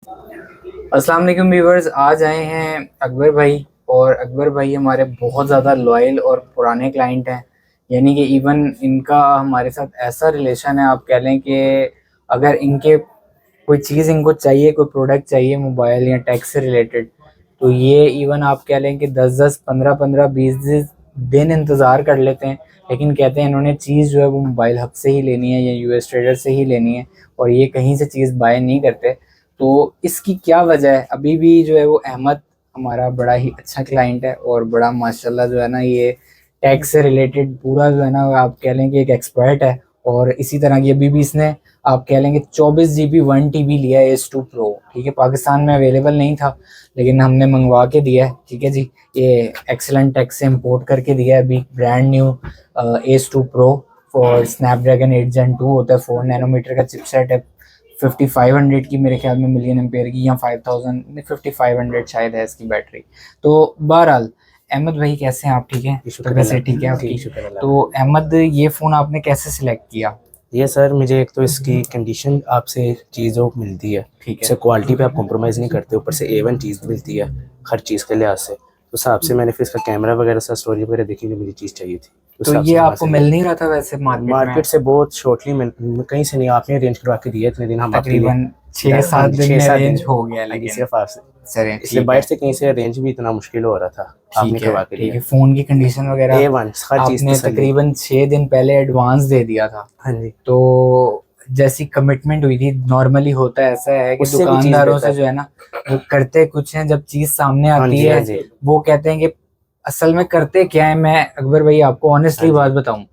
अस्सलाम वालेकुम व्यूवर्स। आज आए हैं अकबर भाई, और अकबर भाई हमारे बहुत ज़्यादा लॉयल और पुराने क्लाइंट हैं। यानी कि इवन इनका हमारे साथ ऐसा रिलेशन है, आप कह लें कि अगर इनके कोई चीज़ इनको चाहिए, कोई प्रोडक्ट चाहिए मोबाइल या टेक से रिलेटेड, तो ये इवन आप कह लें कि 10-10, 15-15, 20 दिन इंतज़ार कर लेते हैं। लेकिन कहते हैं इन्होंने चीज़ जो है वो मोबाइल हब से ही लेनी है या यूएस ट्रेडर से ही लेनी है, और ये कहीं से चीज़ बाय नहीं करते। तो इसकी क्या वजह है? अभी भी जो है वो अहमद हमारा बड़ा ही अच्छा क्लाइंट है, और बड़ा माशाल्लाह जो है ना, ये टैक्स से रिलेटेड पूरा जो है ना, आप कह लें कि एक एक्सपर्ट है। और इसी तरह की अभी भी इसने आप कह लेंगे 24 GB 1 TB लिया है एस 2 प्रो। ठीक है, पाकिस्तान में अवेलेबल नहीं था, लेकिन हमने मंगवा के दिया है। ठीक है जी, ये एक्सेलेंट टैक्स से इम्पोर्ट करके दिया है अभी ब्रांड न्यू एस 2 प्रो और स्नैपड्रैगन 8 Gen 2 होता है, 4 नैनोमीटर का चिपसेट है। 5500 की मेरे ख्याल में मिलियन एम्पेयर की, या 5000 5500 शायद है इसकी बैटरी। तो बहरहाल अहमद भाई कैसे हैं आप? ठीक है, तो वैसे ठीक है आपकी? तो अहमद, ये फ़ोन आपने कैसे सिलेक्ट किया? ये सर, मुझे एक तो इसकी कंडीशन आपसे चीज़ों मिलती है, ठीक इससे है, क्वालिटी पे आप कॉम्प्रोमाइज़ नहीं करते, ऊपर से A1 चीज़ मिलती है हर चीज़ के लिहाज से। तो हिसाब से मैंने फिर इसका कैमरा वगैरह सा स्टोरेज वगैरह देखी, मुझे चीज़ चाहिए थी, उस तो हिसाब ये से वहाँ आपको से मिल नहीं रहा था वैसे मार्केट में? मार्केट से बहुत शॉर्टली मिल, कहीं से नहीं, आपने अरेंज करवा के दिया इतने दिन हम आपके लिए। तकरीबन 6-7 दिन में 6-7 अरेंज दिन हो गया, हाँ जी, लेकिन सिर्फ आपसे, चलें इसलिए ठीक बाहर है। से कहीं से अरेंज भी इतना मुश्किल हो रहा था, आपने ठीक है, करवा के ठीक दिया। है। फ़ोन की कंडीशन वगैरह A1 हर चीज़ आपने तसल्ली। तकरीबन 6 दिन पहले एडवांस दे दिया था। हाँ जी, तो जैसी कमिटमेंट हुई थी, नॉर्मली होता है ऐसा है कि उससे भी चीज़ दुकानदारों से बेहतर। जो है ना, वो करते कुछ हैं, जब चीज़ सामने हाँ आती जी, हाँ है जी, वो कहते हैं कि असल में करते क्या है। मैं अकबर भाई आपको हाँ ऑनेस्टली जी, बात बताऊं,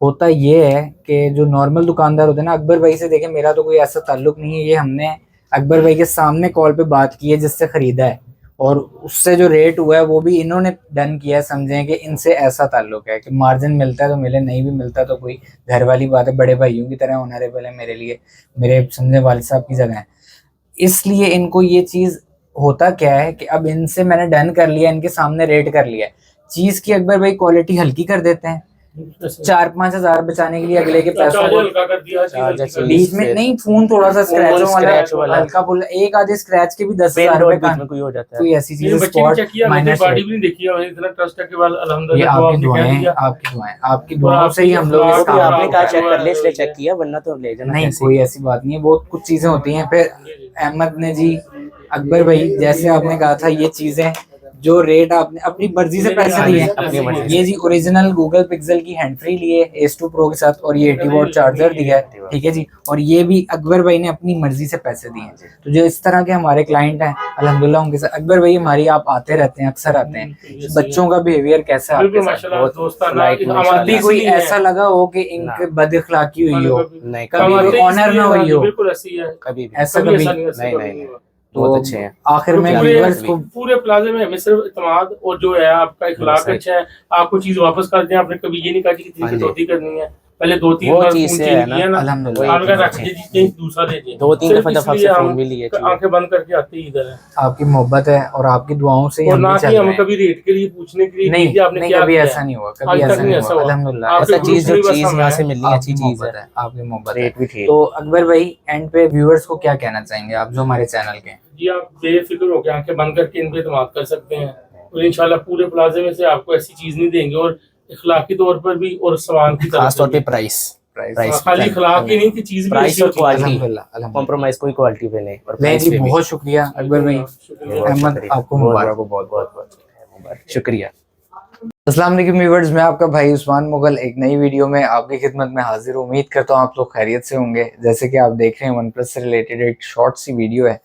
होता ये है कि जो नॉर्मल दुकानदार होते हैं ना, अकबर भाई से देखें, मेरा तो कोई ऐसा ताल्लुक नहीं है, ये हमने अकबर भाई के सामने कॉल पे बात की है जिससे खरीदा है, और उससे जो रेट हुआ है वो भी इन्होंने डन किया है। समझें कि इनसे ऐसा ताल्लुक है कि मार्जिन मिलता है तो मिले, नहीं भी मिलता तो कोई घर वाली बात है। बड़े भाइयों की तरह ऑनरेबल है मेरे लिए, मेरे समझे वालिद साहब की जगह है। इसलिए इनको ये चीज़, होता क्या है कि अब इनसे मैंने डन कर लिया, इनके सामने रेट कर लिया, चीज़ की अकबर भाई क्वालिटी हल्की कर देते हैं 4-5 हज़ार बचाने के लिए अगले के पैसों को। बीच में नहीं, फोन थोड़ा सा स्क्रैचों वाला, स्क्रैच वाला हल्का फुल्का, एक आधे स्क्रैच के भी पेन 10,000 रुपए डॉट का, बीच में कोई हो जाता है। कोई ऐसी चीज स्पॉट माइनस। ये आपकी दुआएं, आपकी दुआएं, आपकी दुआओं से ही हम लोग इस वो भी काम आपने को कहा कर चेक रहे कर ले, इसलिए चेक किया, वरना तो ले हैं। जाना नहीं, कैसे कोई ही। ऐसी बात नहीं है, बहुत कुछ चीजें होती हैं। फिर अहमद ने जी, अकबर भाई जैसे आपने कहा था, ये चीजें जो रेट आपने अपनी मर्जी से पैसे दिए अपनी मर्जी हैं, से। ये जी ओरिजिनल गूगल पिक्सल की हैंड फ्री लिए एस 2 प्रो के साथ, और ये 80 वॉट चार्जर दिया है। ठीक है जी, और ये भी अकबर भाई ने अपनी मर्जी से पैसे दिए हैं। तो जो इस तरह के हमारे क्लाइंट हैं, अल्हम्दुलिल्लाह उनके साथ अकबर भाई हमारी, आप आते रहते हैं, अक्सर आते हैं। बच्चों का बिहेवियर कैसा है आपके साथ? बहुत कभी कोई ऐसा लगा हो कि इनके बद इखलाकी हुई हो, नहीं, कभी कोई ऑनर ना हुई हो, कभी भी ऐसा कभी? नहीं, तो बहुत अच्छे हैं। आखिर में पूरे व्यूअर्स को पूरे प्लाजे में हमें सिर्फ इत्मीनान और जो है आपका इखलाक अच्छा है। आपको चीज वापस कर दें, आपने कभी ये नहीं कहा कि कितनी कटौती करनी है। पहले 2-3 वो बार चीज़ फोन से चेंज है ना, किया ना, अल्हम्दुलिल्लाह आपने कहा रख दीजिए, दूसरा दे दिए। 2-3 सिर्फ दफा इसलिए आपसे हम फोन भी लिए आंखें बंद करके आते ही इधर है। आपकी मोहब्बत है और आपकी दुआओं से ही और हम ना भी कि चल हम रहे हैं। कभी रेट के लिए पूछने के लिए नहीं कि आपने नहीं, क्या कभी किया ऐसा है, नहीं हुआ, कभी आज ऐसा तक नहीं नहीं हुआ ऐसा हुआ। अल्हम्दुलिल्लाह। आपके ऐसा चीज़ जो ग्रुप में बस चीज़ हम यहाँ हैं। से मिलनी आपकी अच्छी चीज़ मोहब्बत है, है, आपकी मोहब्बत है। रेट भी ठीक। तो अकबर भाई, एंड पे व्यूअर्स को क्या कहना चाहेंगे आप जो हमारे चैनल के हैं? जी, आप बेफिक्र होकर आंखें बंद करके इन पे इत्मीनान कर सकते हैं, और इंशाल्लाह पूरे प्लाजे में से आपको ऐसी चीज नहीं देंगे, और इखलाकी तौर पर भी और सामान की तरफ खास से तौर पे भी। प्राइस, प्राइस खाली इखलाक ही नहीं कि चीज भी प्राइस अच्छी और होती है। क्वालिटी, अल्हम्दुलिल्लाह, अल्हम्दुलिल्लाह। कॉम्प्रोमाइज कोई क्वालिटी पे नहीं, और नहीं प्राइस जी, पे भी। बहुत शुक्रिया अकबर भाई। अहमद, आपको मुबारक। बहुत शुक्रिया। अस्सलाम वालेकुम व्यूअर्स, मैं आपका भाई उस्मान मुगल एक नई वीडियो में आपकी खिदमत में हाजिर हूं। उम्मीद करता हूं आप लोग खैरियत से होंगे। जैसे कि आप देख रहे हैं, वन प्लस से रिलेटेड एक शॉर्ट सी वीडियो है।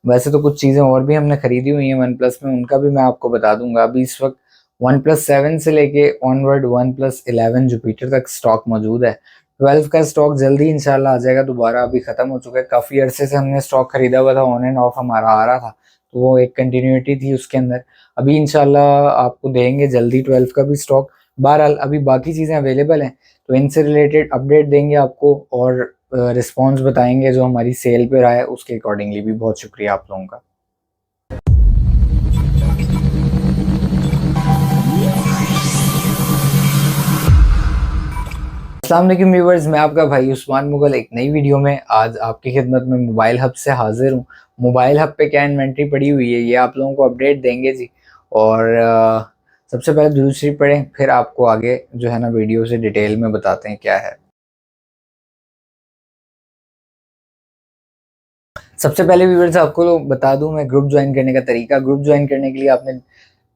वैसे तो कुछ चीज़ें और भी हमने खरीदी हुई हैं वन प्लस में, उनका भी मैं आपको बता दूंगा। अभी इस वक्त वन प्लस 7 से लेके ऑनवर्ड वन प्लस 11 जुपिटर तक स्टॉक मौजूद है। 12 का स्टॉक जल्दी इंशाल्लाह आ जाएगा दोबारा, अभी ख़त्म हो चुका है। काफ़ी अरसे से हमने स्टॉक खरीदा हुआ था, ऑन एंड ऑफ हमारा आ रहा था, तो वो एक कंटिन्यूटी थी उसके अंदर। अभी इंशाल्लाह आपको देंगे जल्दी 12 का भी स्टॉक। बहरहाल अभी बाकी चीज़ें अवेलेबल हैं, तो इनसे रिलेटेड अपडेट देंगे आपको, और रिस्पॉन्स बताएंगे जो हमारी सेल पे रहा है उसके अकॉर्डिंगली भी। बहुत शुक्रिया आप लोगों का। अस्सलाम वालेकुम व्यूअर्स, मैं आपका भाई उस्मान मुगल एक नई वीडियो में आज आपकी खिदमत में मोबाइल हब से हाजिर हूँ। मोबाइल हब पे क्या इन्वेंट्री पड़ी हुई है ये आप लोगों को अपडेट देंगे जी। और सबसे पहले दुरूद शरीफ पढ़ें, फिर आपको आगे जो है ना वीडियो से डिटेल में बताते हैं क्या है। सबसे पहले व्यूअर्स आपको बता दूं मैं ग्रुप ज्वाइन करने का तरीका। ग्रुप ज्वाइन करने के लिए आपने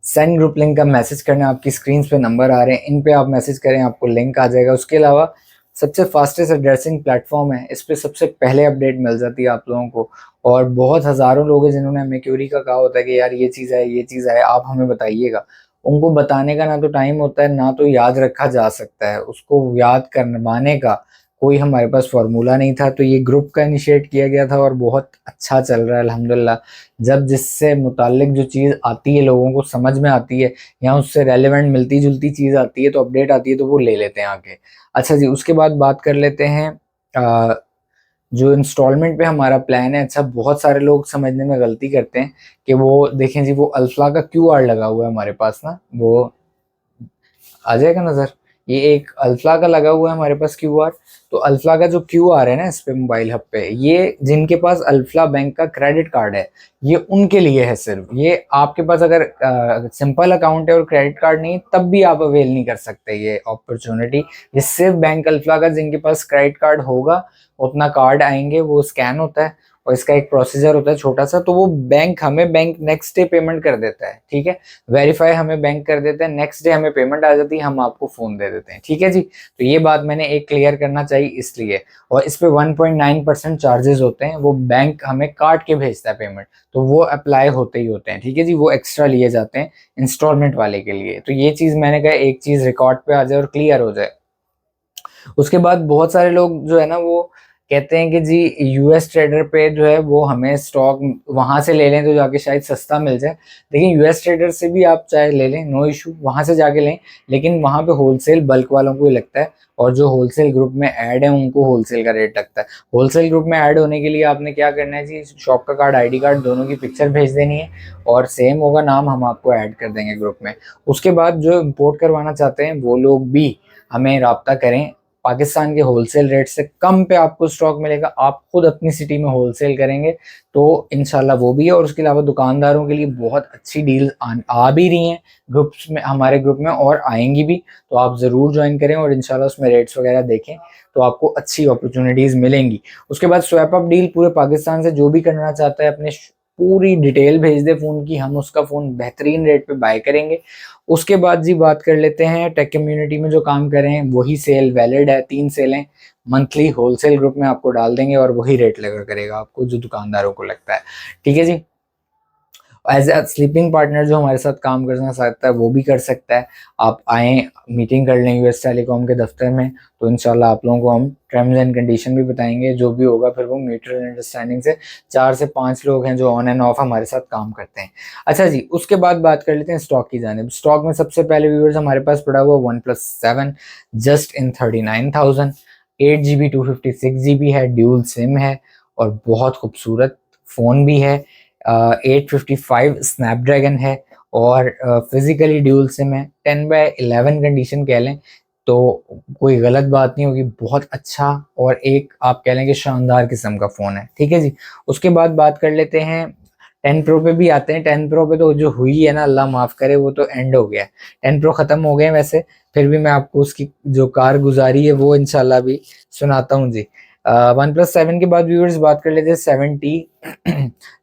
सेंड ग्रुप लिंक का मैसेज करना है। आपकी स्क्रीन पे नंबर आ रहे हैं, इन पे आप मैसेज करें, आपको लिंक आ जाएगा। उसके अलावा सबसे फास्टेस्ट एड्रेसिंग प्लेटफॉर्म है, इस पे सबसे पहले अपडेट मिल जाती है आप लोगों को। और बहुत हज़ारों लोग हैं जिन्होंने हमें क्यूरी का कहा होता है कि यार ये चीज़ है, ये चीज़ है, आप हमें बताइएगा। उनको बताने का ना तो टाइम होता है, ना तो याद रखा जा सकता है। उसको याद करवाने का कोई हमारे पास फार्मूला नहीं था, तो ये ग्रुप का इनिशिएट किया गया था और बहुत अच्छा चल रहा है अल्हम्दुलिल्लाह। जब जिससे मुताल्लिक जो चीज़ आती है, लोगों को समझ में आती है या उससे रेलेवेंट मिलती जुलती चीज़ आती है, तो अपडेट आती है, तो वो ले लेते हैं आगे। अच्छा जी, उसके बाद बात कर लेते हैं जो इंस्टॉलमेंट पे हमारा प्लान है। अच्छा, बहुत सारे लोग समझने में गलती करते हैं कि वो देखें जी, वो अल्फा का क्यूआर लगा हुआ है हमारे पास ना, वो आ जाएगा नज़र। ये एक अल्फा का लगा हुआ है हमारे पास क्यूआर। तो अल्फा का जो क्यूआर है ना इस पे मोबाइल हब पे, ये जिनके पास अल्फा बैंक का क्रेडिट कार्ड है ये उनके लिए है सिर्फ। ये आपके पास अगर सिंपल अकाउंट है और क्रेडिट कार्ड नहीं, तब भी आप अवेल नहीं कर सकते ये अपॉर्चुनिटी। ये सिर्फ बैंक अल्फा का, जिनके पास क्रेडिट कार्ड होगा उतना कार्ड आएंगे, वो स्कैन होता है और इसका एक प्रोसीजर होता है छोटा सा, तो वो बैंक हमें बैंक नेक्स्ट डे पेमेंट कर देता है। ठीक है, वेरीफाई हमें बैंक कर देते हैं, नेक्स्ट डे हमें पेमेंट आ जाती है, हम आपको फ़ोन दे देते हैं। ठीक है जी, तो ये बात मैंने एक क्लियर करना चाहिए इसलिए। और इस पे 1.9% चार्जेस होते हैं, वो बैंक हमें काट के भेजता है पेमेंट, तो वो अप्लाई होते ही होते हैं। ठीक है जी, वो एक्स्ट्रा लिए जाते हैं इंस्टॉलमेंट वाले के लिए। तो ये चीज़ मैंने कहा एक चीज़ रिकॉर्ड पे आ जाए और क्लियर हो जाए। उसके बाद बहुत सारे लोग जो है ना वो कहते हैं कि जी यूएस ट्रेडर पे जो है वो हमें स्टॉक वहाँ से ले लें तो जाके शायद सस्ता मिल जाए। लेकिन यूएस ट्रेडर से भी आप चाहे ले लें, नो इशू, वहाँ से जाके लें, लेकिन वहाँ पे होलसेल बल्क वालों को ही लगता है और जो होलसेल ग्रुप में ऐड है उनको होलसेल का रेट लगता है। होलसेल ग्रुप में ऐड होने के लिए आपने क्या करना है जी, शॉप का कार्ड, आईडी कार्ड दोनों की पिक्चर भेज देनी है और सेम होगा नाम, हम आपको ऐड कर देंगे ग्रुप में। उसके बाद जो इम्पोर्ट करवाना चाहते हैं वो लोग भी हमें राब्ता करें। पाकिस्तान के होलसेल रेट से कम पे आपको स्टॉक मिलेगा, आप खुद अपनी सिटी में होलसेल करेंगे तो इंशाल्लाह वो भी है। और उसके अलावा दुकानदारों के लिए बहुत अच्छी डील आ भी रही हैं ग्रुप्स में, हमारे ग्रुप में, और आएंगी भी। तो आप ज़रूर ज्वाइन करें और इंशाल्लाह उसमें रेट्स वगैरह देखें तो आपको अच्छी अपॉर्चुनिटीज़ मिलेंगी। उसके बाद स्वैप अप डील, पूरे पाकिस्तान से जो भी करना चाहता है अपने पूरी डिटेल भेज दे फ़ोन की, हम उसका फ़ोन बेहतरीन रेट पे बाय करेंगे। उसके बाद जी बात कर लेते हैं टेक कम्युनिटी में जो काम कर रहे हैं, वही सेल वैलिड है, 3 सेलें मंथली होलसेल ग्रुप में आपको डाल देंगे और वही रेट लगा करेगा आपको जो दुकानदारों को लगता है। ठीक है जी, एज ए स्लीपिंग पार्टनर जो हमारे साथ काम करना चाहता है वो भी कर सकता है। आप आएँ, मीटिंग कर लें यूएस टेलीकॉम के दफ्तर में, तो इंशाल्लाह आप लोगों को हम टर्म्स एंड कंडीशन भी बताएंगे। जो भी होगा फिर वो म्यूचुअल अंडरस्टैंडिंग से 4 से 5 लोग हैं जो ऑन एंड ऑफ हमारे साथ काम करते हैं। अच्छा जी, उसके बाद बात कर लेते हैं स्टॉक की जानिब। स्टॉक में सबसे पहले व्यूअर्स हमारे पास पड़ा हुआ OnePlus 7 just in 39,000, 8GB 256GB है, ड्यूल सिम है और बहुत खूबसूरत फ़ोन भी है। 855 स्नैपड्रैगन है और फिजिकली ड्यूल सिम है। 10/11 कंडीशन कह लें तो कोई गलत बात नहीं होगी, बहुत अच्छा और एक आप कह लें कि शानदार किस्म का फ़ोन है। ठीक है जी, उसके बाद बात कर लेते हैं 10 प्रो पे भी आते हैं। 10 प्रो पे तो जो हुई है ना, अल्लाह माफ़ करे, वो तो एंड हो गया है। 10 प्रो ख़त्म हो गए हैं वैसे, फिर भी मैं आपको उसकी जो कारगुजारी है वो इंशाल्लाह भी सुनाता हूँ जी। OnePlus 7 के बाद व्यूअर्स बात कर लेते हैं 7T।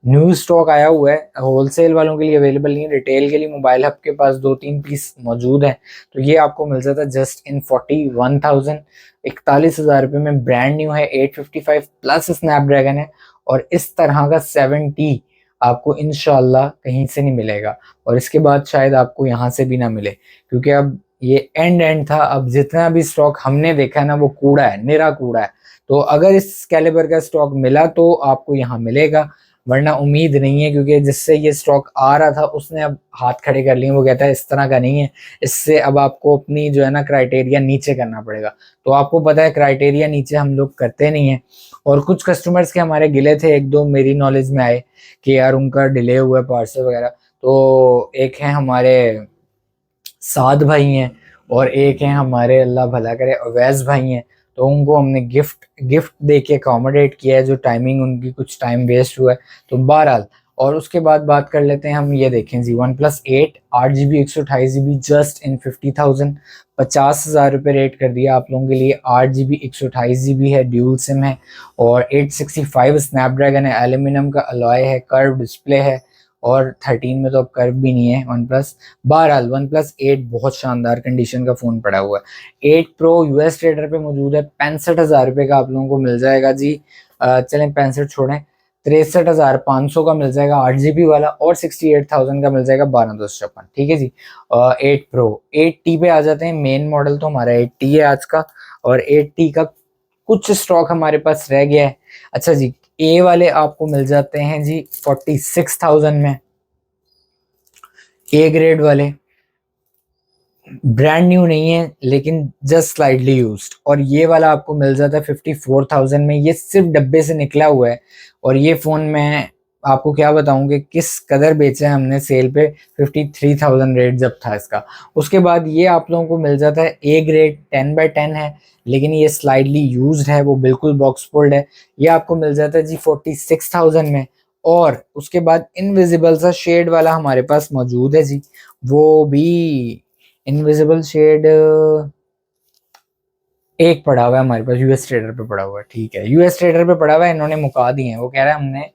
न्यू स्टॉक आया हुआ है, होलसेल वालों के लिए अवेलेबल नहीं है, रिटेल के लिए मोबाइल हब के पास 2-3 पीस मौजूद हैं। तो ये आपको मिल जाता है जस्ट इन 41,000, 41,000 रुपये में, ब्रांड न्यू है, 855 प्लस स्नैपड्रैगन है और इस तरह का 7T आपको इंशाल्लाह कहीं से नहीं मिलेगा और इसके बाद शायद आपको यहाँ से भी ना मिले, क्योंकि अब ये एंड था। अब जितना भी स्टॉक हमने देखा है ना वो कूड़ा है, निरा कूड़ा है। तो अगर इस कैलिबर का स्टॉक मिला तो आपको यहाँ मिलेगा, वरना उम्मीद नहीं है, क्योंकि जिससे ये स्टॉक आ रहा था उसने अब हाथ खड़े कर लिए। वो कहता है इस तरह का नहीं है, इससे अब आपको अपनी जो है ना क्राइटेरिया नीचे करना पड़ेगा। तो आपको पता है क्राइटेरिया नीचे हम लोग करते नहीं हैं। और कुछ कस्टमर्स के हमारे गिले थे, 1-2 मेरी नॉलेज में आए कि यार उनका डिले हुआ पार्सल वगैरह। तो एक है हमारे साद भाई हैं, और एक है हमारे, अल्लाह भला करे, अवैस भाई हैं, तो उनको हमने गिफ्ट दे के अकोमोडेट किया है, जो टाइमिंग उनकी कुछ टाइम वेस्ट हुआ है, तो बहरहाल। और उसके बाद बात कर लेते हैं हम, ये देखें जी, OnePlus 8 8 GB 128 GB just in 50,000, 50,000 रुपये रेट कर दिया आप लोगों के लिए। 8 GB 128 GB है, ड्यूल सिम है, और 865 स्नैपड्रैगन है, एल्यूमिनियम का अलॉय है, कर्व डिस्प्ले है, और 13 में तो अब कर्व भी नहीं है वन प्लस। बहरहाल OnePlus 8 बहुत शानदार कंडीशन का फ़ोन पड़ा हुआ है। 8 Pro US ट्रेडर पे मौजूद है, 65,000 रुपये का आप लोगों को मिल जाएगा जी। चलें 65 छोड़ें, 63,500 का मिल जाएगा 8 GB वाला, और 68,000 का मिल जाएगा 12,256। ठीक है जी। 8 Pro 8T पे आ जाते हैं। मेन मॉडल तो हमारा 8T है आज का, और 8T का कुछ स्टॉक हमारे पास रह गया है। अच्छा जी, ए वाले आपको मिल जाते हैं जी 46,000 में, ए ग्रेड वाले, ब्रांड न्यू नहीं है लेकिन जस्ट स्लाइडली यूज्ड। और ये वाला आपको मिल जाता है 54,000 में, ये सिर्फ डब्बे से निकला हुआ है। और ये फ़ोन मैं आपको क्या बताऊं कि किस कदर बेचा है हमने सेल पे, 53,000 रेट जब था इसका। उसके बाद ये आप लोगों को मिल जाता है ए ग्रेड, 10x10 है, लेकिन ये स्लाइडली यूज्ड है, वो बिल्कुल बॉक्स फोल्ड है। ये आपको मिल जाता है जी 46,000 में। और उसके बाद इनविजिबल सा शेड वाला हमारे पास मौजूद है जी, वो भी इनविजिबल शेड एक पड़ा हुआ है हमारे पास, यूएस ट्रेडर पे पड़ा हुआ है। ठीक है, यूएस ट्रेडर पे पड़ा हुआ है, इन्होंने मुका दिए हैं। वो कह रहा है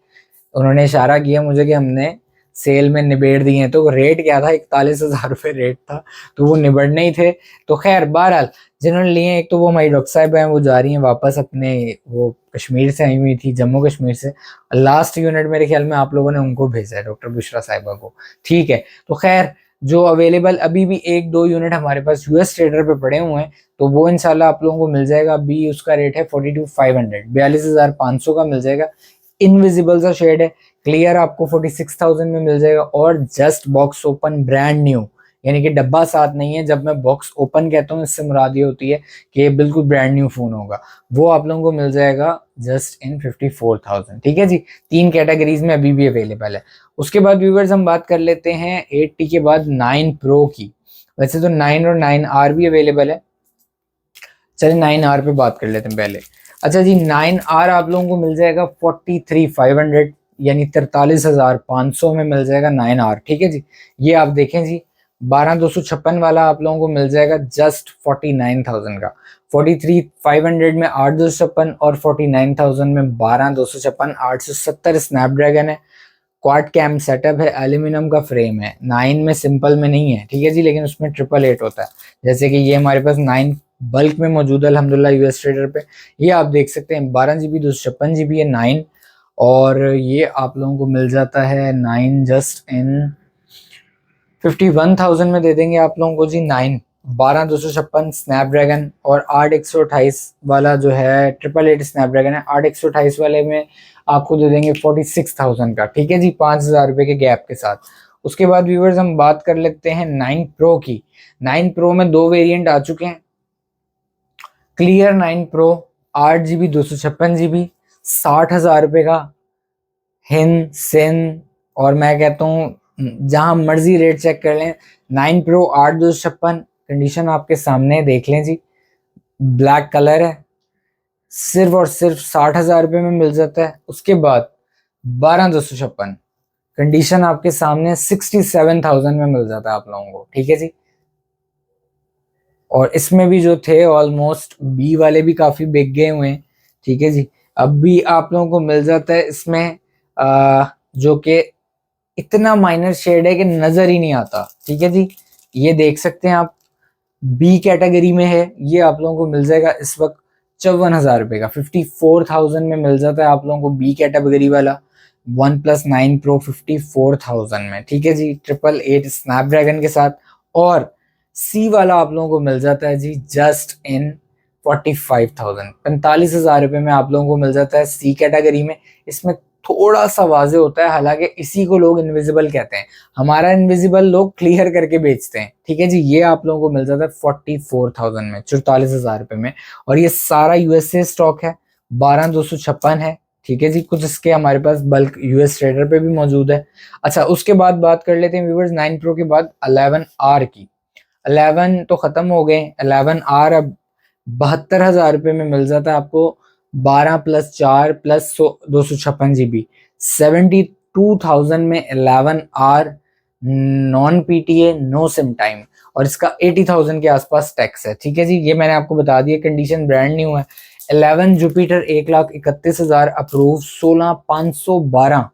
उन्होंने इशारा किया मुझे कि हमने सेल में निबेड़ दिए हैं। तो रेट क्या था, 41,000 रुपये रेट था, तो वो निबड़ने ही थे। तो खैर बहरहाल जिन्होंने लिए हैं, एक तो वो हमारी डॉक्टर साहब हैं, वो जा रही हैं वापस अपने, वो कश्मीर से आई हुई थी, जम्मू कश्मीर से। लास्ट यूनिट मेरे ख्याल में आप लोगों ने उनको भेजा है, डॉक्टर बुशरा साहिबा को। ठीक है, तो खैर जो अवेलेबल अभी भी 1-2 यूनिट हमारे पास यूएस ट्रेडर पे पड़े हुए हैं, तो वो इंशाल्लाह आप लोगों को मिल जाएगा। अभी उसका रेट है 42,500, 42,500 का मिल जाएगा। इनविजिबल सा शेड है, क्लियर आपको 46,000 में मिल जाएगा, और just box open brand new, यानी कि डब्बा साथ नहीं है। जब मैं बॉक्स ओपन कहता हूँ, इससे मुराद ये होती है कि ये बिल्कुल ब्रांड न्यू फोन होगा। वो आप लोगों को मिल जाएगा जस्ट इन 54,000। ठीक है जी, 3 कैटेगरीज में अभी भी अवेलेबल है। उसके बाद व्यूवर्स हम बात कर लेते हैं 8T के बाद 9 Pro की। वैसे तो 9 और 9R भी अवेलेबल है, चलिए 9R पे बात कर लेते हैं पहले। अच्छा जी, 9R आप लोगों को मिल जाएगा 43,500, यानी 43,500 में मिल जाएगा 9R। ठीक है जी, ये आप देखें जी, 12,256 वाला आप लोगों को मिल जाएगा जस्ट 49,000 का। 43,500 में 8,256, और 49,000 में 12,256। 870 स्नैपड्रैगन है, क्वाड कैम सेटअप है, एल्यूमिनियम का फ्रेम है। 9 में सिंपल में नहीं है, ठीक है जी, लेकिन उसमें 888 होता है। जैसे कि ये हमारे पास 9 बल्क में मौजूद है अल्हम्दुलिल्लाह यूएस ट्रेडर पे। ये आप देख सकते हैं 12 GB 256 GB है 9, और ये आप लोगों को मिल जाता है 9 जस्ट इन 51,000 में दे देंगे आप लोगों को जी। 9 12,256 स्नैपड्रैगन, और 8 128 वाला जो है 888 स्नैपड्रैगन है, 8 128 वाले में आपको दे देंगे 46,000 का। ठीक है जी, 5,000 रुपये के गैप के साथ। उसके बाद व्यूवर्स हम बात कर लेते हैं 9 Pro की। 9 Pro में 2 वेरिएंट आ चुके हैं। क्लियर 9 Pro 8 GB 256 GB, 60,000 रुपये का, हिंद सिंध, और मैं कहता हूँ जहां मर्जी रेट चेक कर लें। 9 Pro 8,256, कंडीशन आपके सामने देख लें जी, ब्लैक कलर है, सिर्फ और सिर्फ 60,000 रुपये में मिल जाता है। उसके बाद 12,256, कंडीशन आपके सामने 67,000 में मिल जाता है आप लोगों को। ठीक है जी, और इसमें भी जो थे ऑलमोस्ट बी वाले भी काफ़ी बिक गए हुए हैं। ठीक है जी, अब भी आप लोगों को मिल जाता है इसमें जो कि इतना माइनर शेड है कि नज़र ही नहीं आता। ठीक है जी, ये देख सकते हैं आप, बी कैटेगरी में है। ये आप लोगों को मिल जाएगा इस वक्त 54,000 रुपये का, 54,000 में मिल जाता है आप लोगों को बी कैटेगरी वाला OnePlus 9 Pro 54,000 में। ठीक है जी, 888 स्नैपड्रैगन के साथ। और सी वाला आप लोगों को मिल जाता है जी जस्ट इन 45,000, 45,000 रुपये में आप लोगों को मिल जाता है सी कैटेगरी में। इसमें थोड़ा सा वाजे होता है, हालांकि इसी को लोग इनविजिबल कहते हैं, हमारा इनविजिबल लोग क्लियर करके बेचते हैं। ठीक है जी, ये आप लोगों को मिल जाता है 44,000 में, 44,000 रुपये में। और ये सारा यूएसए स्टॉक है, 12,256 है। ठीक है जी, कुछ इसके हमारे पास बल्क यूएस ट्रेडर पे भी मौजूद है। अच्छा, उसके बाद बात कर लेते हैं व्यूवर्स 9 Pro के बाद 11R की। 11 तो ख़त्म हो गए, 11R अब 72,000 रुपये में मिल जाता है आपको, 12 + 4 + 256 GB, 72,000 में 11R, non PTA, no SIM time, और इसका 80,000 के आसपास टैक्स है। ठीक है जी, ये मैंने आपको बता दिया, कंडीशन ब्रांड न्यू है। 11 Jupiter 1,31,000 approve, 16,512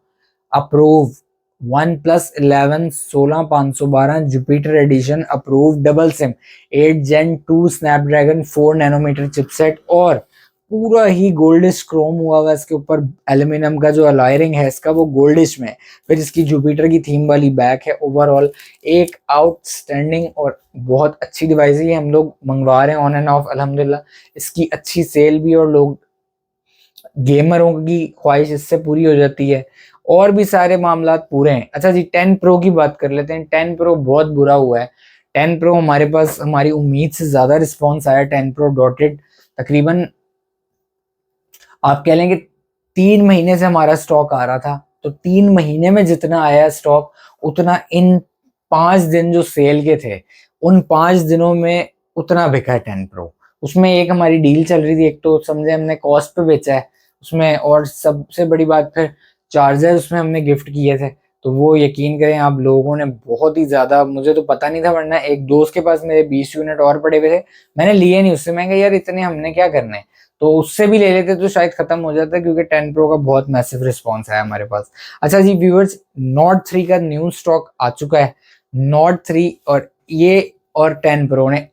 approve, OnePlus 11 16,512 Jupiter edition approve, double SIM, 8 Gen 2 Snapdragon 4 nanometre chipset, और पूरा ही गोल्डिश क्रोम हुआ हुआ इसके ऊपर, एल्यूमिनियम का जो अलॉयरिंग है इसका वो गोल्डिश में, फिर इसकी जुपिटर की थीम वाली बैक है। ओवरऑल एक आउटस्टैंडिंग और बहुत अच्छी डिवाइस है, ये हम लोग मंगवा रहे हैं ऑन एंड ऑफ अल्हम्दुलिल्लाह। इसकी अच्छी सेल भी, और लोग गेमरों की ख्वाहिश इससे पूरी हो जाती है, और भी सारे मामलात पूरे हैं। अच्छा जी, 10 प्रो की बात कर लेते हैं। 10 प्रो बहुत बुरा हुआ है। 10 प्रो हमारे पास हमारी उम्मीद से ज़्यादा रिस्पॉन्स आया। 10 प्रो डॉटेड तकरीबन आप कह लेंगे 3 महीने से हमारा स्टॉक आ रहा था, तो 3 महीने में जितना आया स्टॉक उतना इन 5 दिन जो सेल के थे उन 5 दिनों में उतना बिका है 10 प्रो। उसमें एक हमारी डील चल रही थी, एक तो समझे हमने कॉस्ट पे बेचा है उसमें, और सबसे बड़ी बात फिर चार्जर उसमें हमने गिफ्ट किए थे, तो वो यकीन करें आप लोगों ने बहुत ही ज़्यादा, मुझे तो पता नहीं था, वरना एक दोस्त के पास मेरे 20 यूनिट और पड़े हुए थे, मैंने लिए नहीं उससे। मैं कहा यार इतने हमने क्या करने हैं, तो उससे भी ले लेते तो शायद खत्म हो जाता, क्योंकि 10 प्रो का बहुत मैसिव रिस्पॉन्स है हमारे पास। अच्छा जी व्यूअर्स, नोट 3 का न्यू स्टॉक आ चुका है। नोट 3 और ये और 10 प्रो ने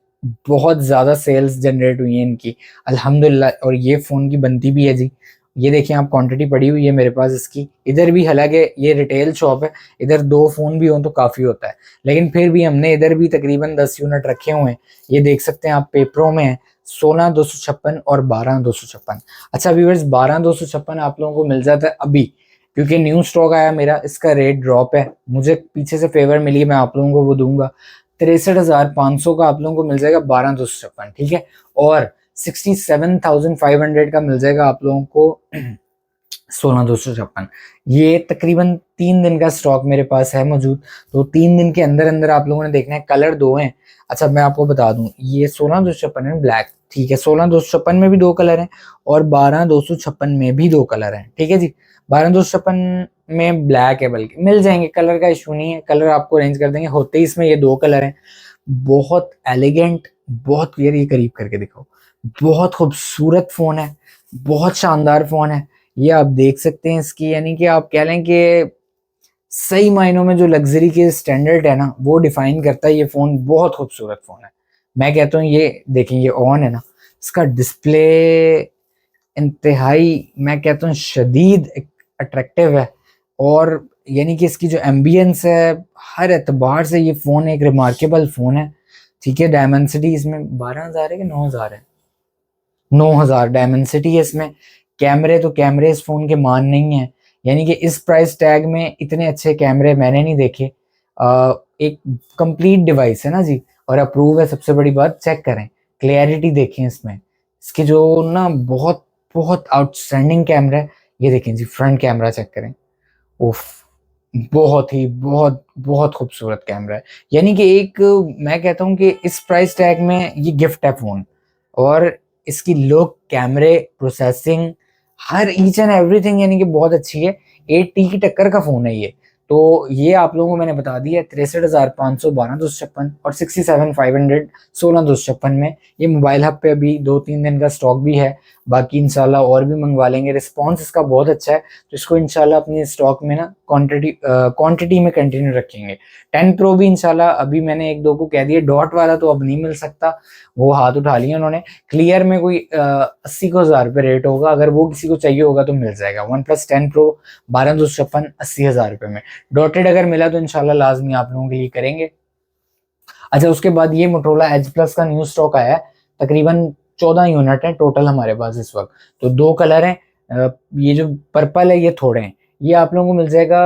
बहुत ज़्यादा सेल्स जनरेट हुई हैं इनकी अल्हम्दुलिल्लाह, और ये फ़ोन की बनती भी है जी। ये देखिए आप, क्वांटिटी पड़ी हुई है मेरे पास इसकी, इधर भी, हालांकि ये रिटेल शॉप है, इधर 2 फ़ोन भी हों तो काफ़ी होता है, लेकिन फिर भी हमने इधर भी तकरीबन 10 यूनिट रखे हुए हैं। ये देख सकते हैं आप, पेपरों में है, 16,256 और 12,256। अच्छा व्यूअर्स, 12,256 आप लोगों को मिल जाता है अभी, क्योंकि न्यू स्टॉक आया मेरा, इसका रेट ड्रॉप है, मुझे पीछे से फेवर मिली, मैं आप लोगों को वो दूंगा। 63,500 का आप लोगों को मिल जाएगा 12,256, ठीक है, और 67,500 का मिल जाएगा आप लोगों को 16,256। ये तकरीबन 3 दिन का स्टॉक मेरे पास है मौजूद, तो 3 दिन के अंदर अंदर आप लोगों ने देखना है। कलर 2 हैं। अच्छा मैं आपको बता दूं, ये 16,256 में ब्लैक, ठीक है, 16,256 में भी 2 कलर हैं, और 12,256 में भी 2 कलर हैं, ठीक है जी। 12,256 में ब्लैक है, बल्कि मिल जाएंगे, कलर का इशू नहीं है, कलर आपको अरेंज कर देंगे। होते ही इसमें ये 2 कलर हैं, बहुत एलिगेंट, बहुत क्लियर, ये करीब करके दिखाओ, बहुत खूबसूरत फ़ोन है, बहुत शानदार फ़ोन है। ये आप देख सकते हैं इसकी, यानी कि आप कह लें कि सही मायनों में जो लग्जरी के स्टैंडर्ड है ना, वो डिफाइन करता है ये फ़ोन। बहुत खूबसूरत फ़ोन है, मैं कहता हूँ। ये देखें, ये ऑन है ना, इसका डिस्प्ले इंतहाई, मैं कहता हूँ शदीद अट्रैक्टिव है, और यानी कि इसकी जो एम्बियंस है, हर एतबार से ये फ़ोन एक रिमार्केबल फ़ोन है, ठीक है। डायमेंसिटी इसमें 12,000 है कि 9,000 है, 9,000 डायमेंसिटी है इसमें। कैमरे तो कैमरे इस फ़ोन के मान नहीं है, यानी कि इस प्राइस टैग में इतने अच्छे कैमरे मैंने नहीं देखे। एक कंप्लीट डिवाइस है ना जी, और अप्रूव है, सबसे बड़ी बात। चेक करें, क्लियरिटी देखें इसमें, इसके जो ना बहुत बहुत आउटस्टैंडिंग कैमरा है। ये देखें जी, फ्रंट कैमरा चेक करें, उफ, बहुत ही बहुत बहुत खूबसूरत कैमरा है। यानी कि एक, मैं कहता हूँ कि इस प्राइस टैग में ये गिफ्ट है फ़ोन, और इसकी लुक, कैमरे, processing, her each and everything यानी कि बहुत अच्छी है। 8T की टक्कर का फ़ोन है ये। तो ये आप लोगों को मैंने बता दिया, 63,500 12,256 और 67,500 16,256 में। ये मोबाइल हब पे अभी 2-3 दिन का स्टॉक भी है, बाकी इंशाल्लाह और भी मंगवा लेंगे। रिस्पॉन्स इसका बहुत अच्छा है, तो इसको इंशाल्लाह अपने स्टॉक में ना क्वांटिटी में कंटिन्यू रखेंगे। 10 प्रो भी इंशाल्लाह, अभी मैंने 1-2 को कह दिया, डॉट वाला तो अब नहीं मिल सकता, वो हाथ उठा लिया उन्होंने। क्लियर में कोई 80,000 रुपये रेट होगा, अगर वो किसी को चाहिए होगा तो मिल जाएगा। OnePlus 10 Pro 12,256 80,000 रुपये में। डॉटेड अगर मिला तो इंशाल्लाह लाजमी आप लोगों के लिए करेंगे। अच्छा उसके बाद ये मोटरोला एज प्लस का न्यू स्टॉक आया है, तकरीबन 14 यूनिट है टोटल हमारे पास इस वक्त, तो 2 कलर हैं। ये जो पर्पल है ये थोड़े हैं, ये आप लोगों को मिल जाएगा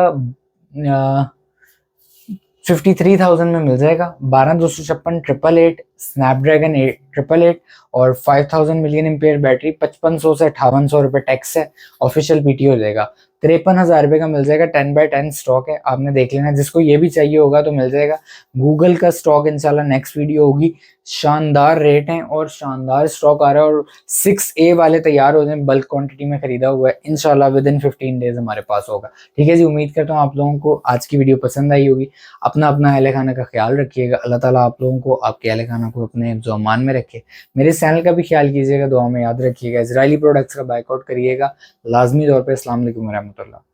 53,000 में मिल जाएगा। 12,256 888 स्नैपड्रैगन 888 और 5,000 मिलियन एम्पेयर बैटरी। 5500 से 5800 रुपये टैक्स है, ऑफिशियल पीटी हो जाएगा। 53,000 रुपये का मिल जाएगा। 10x10 स्टॉक है, आपने देख लेना। जिसको ये भी चाहिए होगा तो मिल जाएगा। गूगल का स्टॉक इंशाल्लाह नेक्स्ट वीडियो होगी। शानदार रेट हैं और शानदार स्टॉक आ रहा है, और 6A वाले तैयार हो जाए, बल्क क्वांटिटी में खरीदा हुआ है, इंशाल्लाह विद इन 15 डेज हमारे पास होगा। ठीक है जी, उम्मीद करता हूँ आप लोगों को आज की वीडियो पसंद आई होगी। अपना अपना अहले खाना का ख्याल रखिएगा। अल्लाह ताला आप लोगों को, आपके अहले खाना को अपने ज़ुमान में रखे। मेरे चैनल का भी ख्याल कीजिएगा, दुआ में याद रखिएगा। इजरायली प्रोडक्ट्स का बाइकआउट करिएगा लाजमी तौर पर। अस्सलाम वालेकुम रहमतुल्लाह।